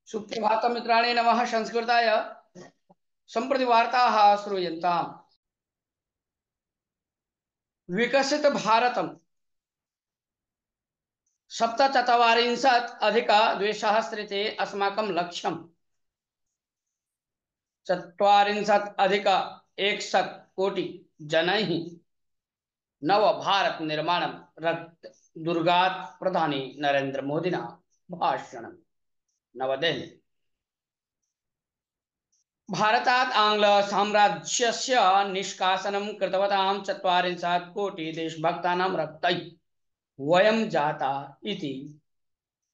सुप्रभात मित्राणि नमः। संस्कृताय सम्प्रति वार्ताः श्रूयन्ताम्। विकसित भारतम् 47 अस्माकं लक्ष्यम्। 40 कोटि जनैः नव भारत निर्माणं रक्त दुर्गात् प्रधानी नरेंद्र मोदिना भाषणम्। नवदेहली। भारतात् आंग्ल साम्राज्यस्य निष्कासनं कृतवतां 40 कोटि देशभक्तानां रक्तैः वयं जाता इति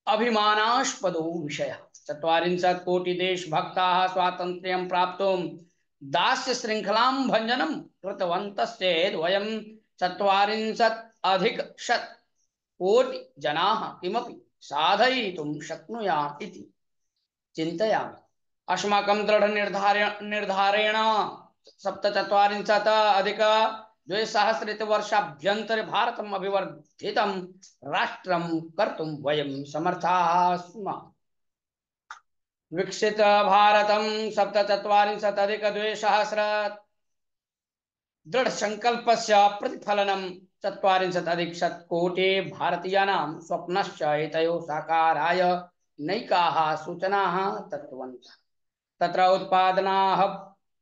अभिमानास्पदो विषयः। 40 कोटि देशभक्ताः स्वातन्त्र्यं प्राप्तुं दास्य श्रृंखलां भञ्जनं कृतवन्तश्चेत् वयं 40 अधिक कोटि जनाः किमपि साधयितुं शक्नुयाम इति चिन्तयामि। अस्माकं दृढनिर्धारेण 47 अधिक 2000 भारतम् अभिवर्धितं राष्ट्रं कर्तुं वयं समर्थाः स्मः। विकसित भारतं 47 अधिक 2000 दृढ़ संकल्पस्य प्रतिफलनं 40 अधिक कोटि भारतीयानां स्वप्नश्च एतयोः साकाराय नैकाः सूचनाः दत्तवन्तः। तत्र उत्पादनाः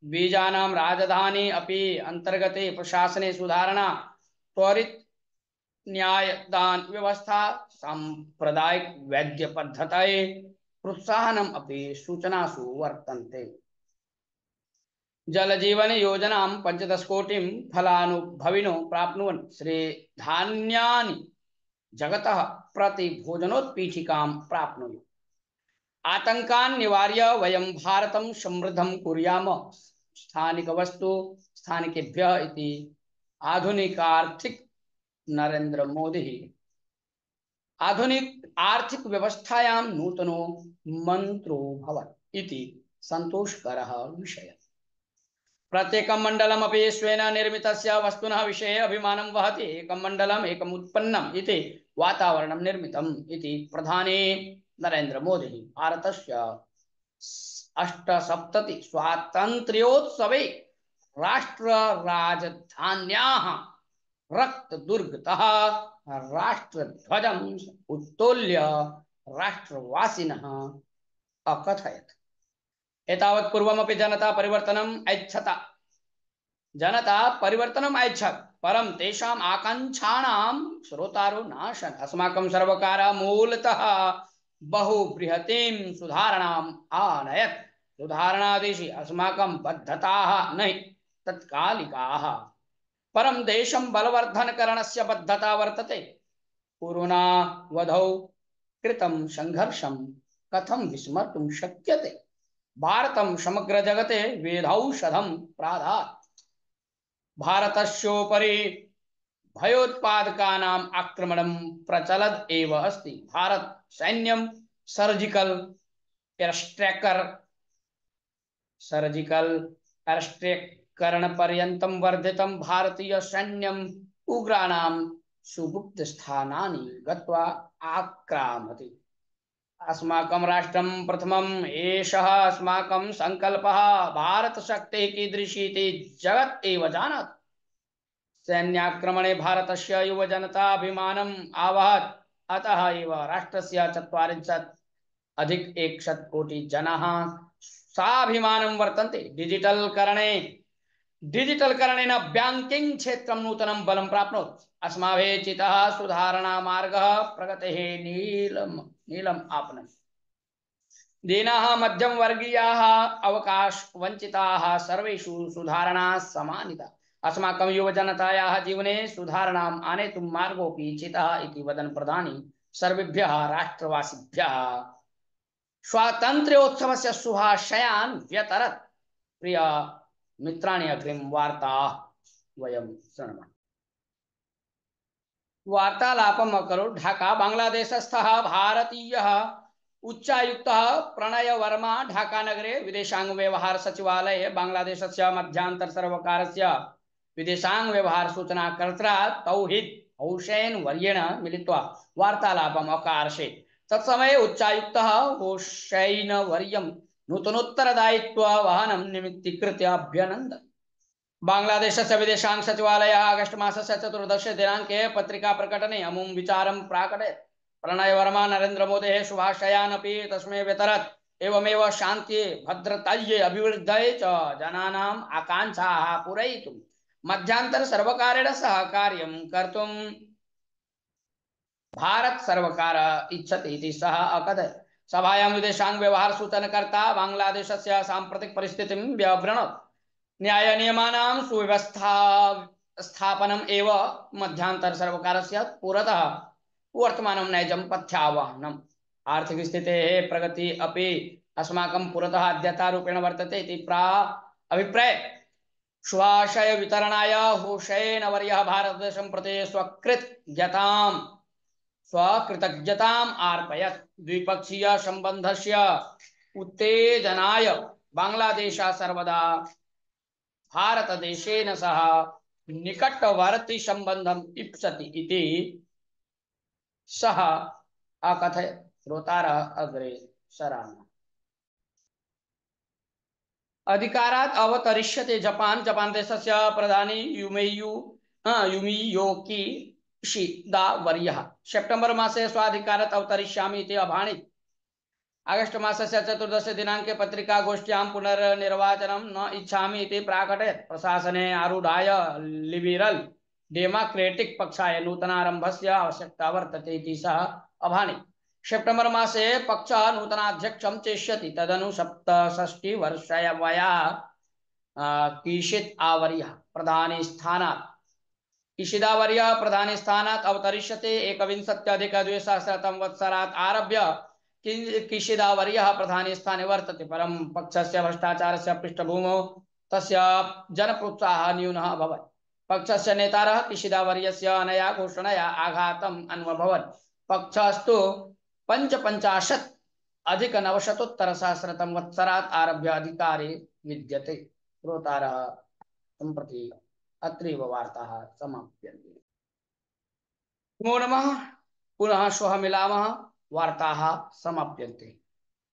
बीजानां राजधानी अपि अंतर्गते प्रशासने सुधारणा, त्वरित न्यायदान व्यवस्था, सांप्रदायिक वैद्य पद्धतये प्रोत्साहनम् अपि सूचनासु वर्तन्ते। जल जीवन योजना 15 कोटिं फलानुभविनो प्राप्नुवन् श्री धान्यानि जगतः प्रति भोजनोत्पीठिकां प्राप्नुयुः। आतंकान् निवार्य वयं भारतं समृद्धं कुर्याम। स्थानिक वस्तु स्थानिकेभ्यः इति आधुनिकार्थिक नरेंद्र मोदी आधुनिक आर्थिक व्यवस्थायां नूतनो मंत्रो भवत् इति सन्तोषकरः विषयः। प्रत्येकं मण्डलमपि स्वेन निर्मितस्य वस्तुनः विषये अभिमानं वहति। एकं मण्डलम् एकम् उत्पन्नम् इति वातावरणं निर्मितम् इति प्रधानी नरेंद्र मोदी भारतस्य 78 स्वातन्त्र्योत्सवे राष्ट्र राजधान्याः रक्तदुर्गतः राष्ट्रध्वजम् उत्तोल्य राष्ट्रवासिनः अकथयत्। एतावत् पूर्वमपि जनता परिवर्तनम् ऐच्छत्, परं तेषाम् आकाङ्क्षाणां श्रोतारो नाशन्। अस्माकं सर्वकारः मूलतः बहु बृहतीं सुधारणाम् आनयत्। सुधारणादिशि अस्माकं बद्धताः न तत्कालिकाः, परं देशं बलवर्धनकरणस्य बद्धता वर्तते। कोरोनावधौ कृतं संघर्षं कथं विस्मर्तुं शक्यते। भारतं समग्र जगते वेदौषधं प्रादात्। भारतस्योपरि भयोत्पादकानाम् आक्रमणं प्रचलद् एव अस्ति। भारत सैन्यं सर्जिकल एयरस्ट्राइक करणपर्यन्तं वर्धितं। भारतीय सैन्यम् उग्राणां सुगुप्त स्थानानि गत्वा आक्रामति। अस्माकं राष्ट्रं प्रथमम्, एषः अस्माकं संकल्पः। भारत शक्तिः कीदृशी इति जगत् एव जानाति। सैन्याक्रमणे भारतस्य युवजनता अभिमानम् आवहत्। अतः एव राष्ट्रस्य 40 अधिक 100 कोटि जनाः साभिमानं वर्तन्ते। डिजिटल करणेन बैंकिंग क्षेत्रं नूतनं बलं प्राप्नोत्। अस्माभिः चितः सुधारणा मार्गः प्रगतेः नीलम् आपनत्। दीनाः मध्यमवर्गीयाः अवकाशवञ्चिताः सर्वेषु सुधारणा समानिता। अस्माकं युवजनतायाः जीवने सुधारणाम् आनेतुं मार्गोऽपि चितः इति वदन् प्रधानी सर्वेभ्यः राष्ट्रवासिभ्यः स्वातन्त्र्योत्सवस्य शुभाशयान् व्यतरत्। प्रिय मित्राणि, अग्रिम वार्ता वयं शृणुमः। वार्तालापम् अकरोत् ढाका बांग्लादेशस्थः भारतीयः उच्चायुक्तः प्रणय वर्मा ढाका नगरे विदेशांग व्यवहार सचिवालये बांग्लादेशस्य मध्यान्तर् सर्वकारस्य विदेशांग व्यवहार सूचनाकर्त्रा तौहीद हुसैन वर्येण मिलित्वा वार्तालापम् अकार्षे। तत्समये उच्चायुक्तः हुसैनवर्यं नूतनोत्तरदायित्व वहनं निमित्तीकृत्य अभ्यनन्दत्। बांग्लादेशस्य विदेशांग सचिवालयः आगस्ट मासस्य 14 दिनाङ्के पत्रिका प्रकटने अमुं विचारं प्राकटयत्। प्रणय वर्मा नरेन्द्र मोदेः शुभाशयानपि तस्मै व्यतरत्। एवमेव शान्त्यै भद्रतायै अभिवृद्धये च जनानाम् आकाङ्क्षाः पूरयितुं मध्यान्तर् सर्वकारेण सह कार्यं कर्तुं भारत सर्वकार इच्छति इति सः अकथयत्। सभायां विदेशांग व्यवहार सूचनकर्ता बांग्लादेशस्य साम्प्रतिक परिस्थितिं व्यवृणोत्। न्याय नियमानां सुव्यवस्था स्थापनम् एव मध्यान्तर् सर्वकारस्य पुरतः वर्तमानं नैजं पथ्यावहनम्। आर्थिक स्थितेः प्रगति अपि अस्माकं पुरतः अद्यतारूपेण वर्तते इति अभिप्राय शुभाशय वितरणाय हुसैनवर्यः भारतदेशं प्रति स्वकृतज्ञताम् अर्पयत्। द्विपक्षीय सम्बन्धस्य उत्तेजनाय बांग्लादेशः सर्वदा भारतदेशेन सह निकटवर्ती सम्बन्धम् इप्सति इति सः अकथयत्। श्रोतारः अग्रे सरामः। अधिकारात् अवतरिष्यते जपान। जपान देशस्य प्रधानी युमियो किशिदा वर्यः सेप्टेम्बर मासे स्वाधिकारात् अवतरिष्यामि इति अभाणित्। आगस्ट मासस्य 14 दिनाङ्के पत्रिकागोष्ठ्यां पुनर्निर्वाचनं न इच्छामि इति प्राकटयत्। प्रशासने आरूढाय लिबरल् डेमोक्रेटिक् पक्षाय नूतनारम्भस्य आवश्यकता वर्तते इति सः अभाणित्। सेप्टेम्बर मासे पक्षः नूतनाध्यक्षं चेष्यति। तदनु 67 वर्षीय वयः किशिदावर्यः प्रधानस्थानात् अवतरिष्यते। 21-2000 वत्सरात् आरभ्य किशिदावर्यः प्रधानस्थाने वर्तते। परं पक्षस्य भ्रष्टाचारस्य पृष्ठभूमौ तस्य जनप्रोत्साहः न्यूनः अभवत्। पक्षस्य नेतारः किशिदावर्यस्य अनया घोषणया आघातम् अन्वभवन्। पक्षस्तु 55-अधिक-900 वत्सरात् आरभ्य अधिकारे विद्यते। श्रोतारः सम्प्रति अत्रैव वार्ताः समाप्यन्ते। नमो नमः। पुनः श्वः मिलामः। वार्ताः समाप्यन्ते।